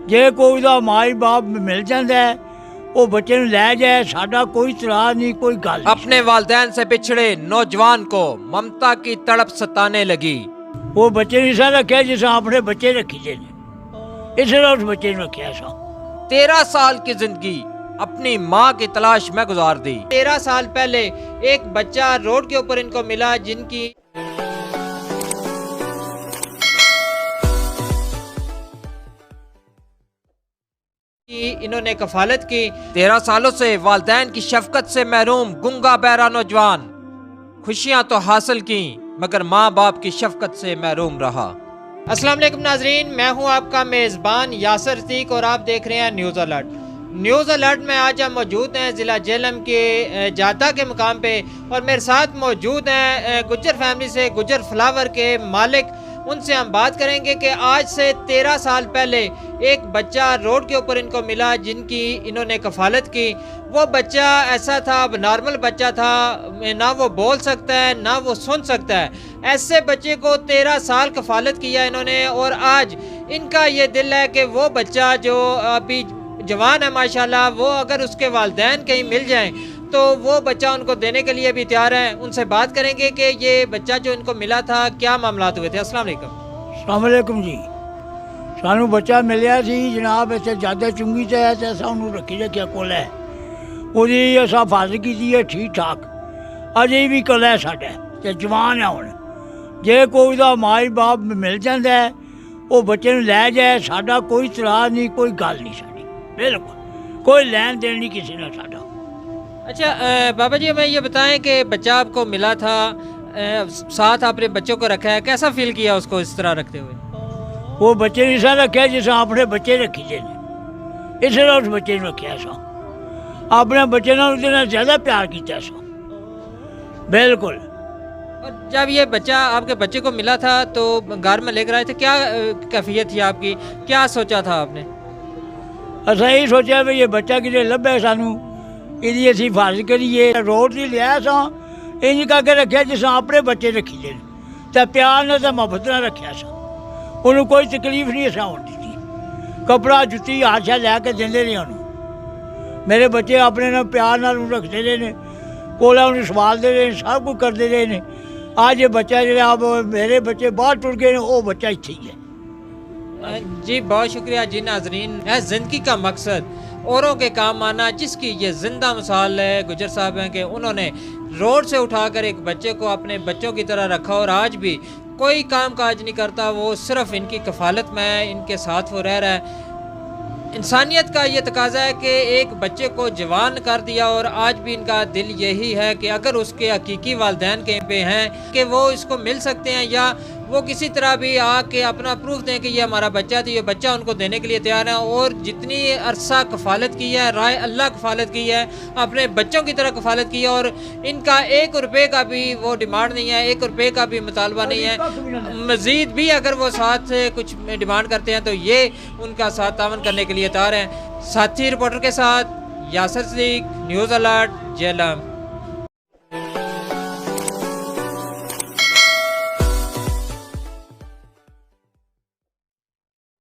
जे कोई दा माई बाप मिल जाता है वो बच्चे नूं लै जाए, साडा कोई इतराज़ नहीं, कोई गल नहीं। अपने वालिदैन से बिछड़े नौजवान को ममता की तड़प सताने लगी। वो बच्चे नहीं सा रखे जिस अपने बच्चे रखी दे, इसलिए उस बच्चे नूं रखिया सा। 13 साल की जिंदगी अपनी माँ की तलाश में गुजार दी। 13 साल पहले एक बच्चा रोड के ऊपर इनको मिला जिनकी इन्होंने कफालत की। 13 सालों से वालिदैन की शफकत से महरूम गुंगा बहरा नौजवान खुशियां तो हासिल की मगर माँ बाप की शफकत से महरूम रहा। अस्सलाम वालेकुम नाजरीन, मैं हूं आपका मेज़बान यासर रफ़ीक और आप देख रहे हैं न्यूज़ अलर्ट। न्यूज़ अलर्ट में आज हम मौजूद हैं ज़िला जेहलम के जाता के मुकाम पे और मेरे साथ मौजूद हैं गुज्जर फैमिली से गुज्जर फ्लावर के मालिक। उनसे हम बात करेंगे कि आज से 13 साल पहले एक बच्चा रोड के ऊपर इनको मिला जिनकी इन्होंने कफालत की। वो बच्चा ऐसा था, अब नॉर्मल बच्चा था, ना वो बोल सकता है ना वो सुन सकता है। ऐसे बच्चे को 13 साल कफालत किया इन्होंने और आज इनका ये दिल है कि वो बच्चा जो अभी जवान है माशाल्लाह, वो अगर उसके वालिदैन कहीं मिल जाएं तो वो बच्चा उनको देने के लिए भी तैयार है। उनसे बात करेंगे कि ये बच्चा जो इनको मिला था क्या मामलात हुए थे। अस्सलाम वालेकुम। अस्सलाम वालेकुम जी, सानू बच्चा मिलिया सी जनाब, इत्थे ज्यादा चुंगी ते है ते असां उहनूं रखिया कोल है, ਉਹਦੀ असां हिफाजत की है ठीक ठाक, अजे भी कोल है साडे ते जवान है। हुण जे कोई दा माई बाप मिल जाता है वो बच्चे नूं लै जाए, साडा कोई इतराज़ नहीं, कोई गल नहीं, साडी बिल्कुल कोई लैन देन नहीं किसी ने साडा। अच्छा बाबा जी, हमें ये बताएं कि बच्चा आपको मिला था, साथ आपने बच्चों को रखा है, कैसा फील किया उसको इस तरह रखते हुए? वो बच्चे नहीं सा रखे जिस अपने बच्चे रखी दे, इसलिए उस बच्चे ने रखिया सा। अपने बच्चे ने ज्यादा प्यार किया सा, बिल्कुल। और जब ये बच्चा आपके बच्चे को मिला था तो घर में लेकर आए थे, क्या कैफियत थी आपकी, क्या सोचा था आपने? असा यही सोचा भी ये बच्चा कितने लभे सानू, इसकी असी हिफाजत करिए। रोड से लिया सा इंज करके रखिया जिस अपने बच्चे रखी दे, तो प्यार ने तो मुहब्बत न रखिया सा, उन्होंने कोई तकलीफ नहीं असा होने दी। कपड़ा जुत्ती हाशा लैके देंदे रहे उन्होंने। मेरे बच्चे अपने ना प्यार नाल रखते रहे ने, कोला उन्हें संभालते रहे, सब कुछ करते रहे ने। आज ये बच्चा जो आप मेरे बच्चे बाहर टुर गए, वो बच्चा इत्थे ही है। जी बहुत शुक्रिया जी नाजरीन। है ज़िंदगी का मकसद औरों के काम आना, जिसकी ये जिंदा मिसाल है गुजर साहब हैं कि उन्होंने रोड से उठाकर एक बच्चे को अपने बच्चों की तरह रखा और आज भी कोई काम काज नहीं करता, वो सिर्फ इनकी कफालत में है, इनके साथ वो रह रहा है। इंसानियत का ये तकाजा है कि एक बच्चे को जवान कर दिया और आज भी इनका दिल यही है कि अगर उसके हकीकी वालिदैन कहीं पे हैं कि वो इसको मिल सकते हैं या वो किसी तरह भी आके अपना प्रूफ दें कि ये हमारा बच्चा था, ये बच्चा उनको देने के लिए तैयार है। और जितनी अरसा कफालत की है, राय अल्लाह कफालत की है, अपने बच्चों की तरह कफालत की है और इनका 1 रुपये का भी वो डिमांड नहीं है, 1 रुपये का भी मुतालबा नहीं है। मज़ीद भी अगर वो साथ कुछ डिमांड करते हैं तो ये उनका साथ तावन करने के लिए तैयार हैं। साथी रिपोर्टर के साथ यासर रफ़ीक, न्यूज़ अलर्ट, जेहलम।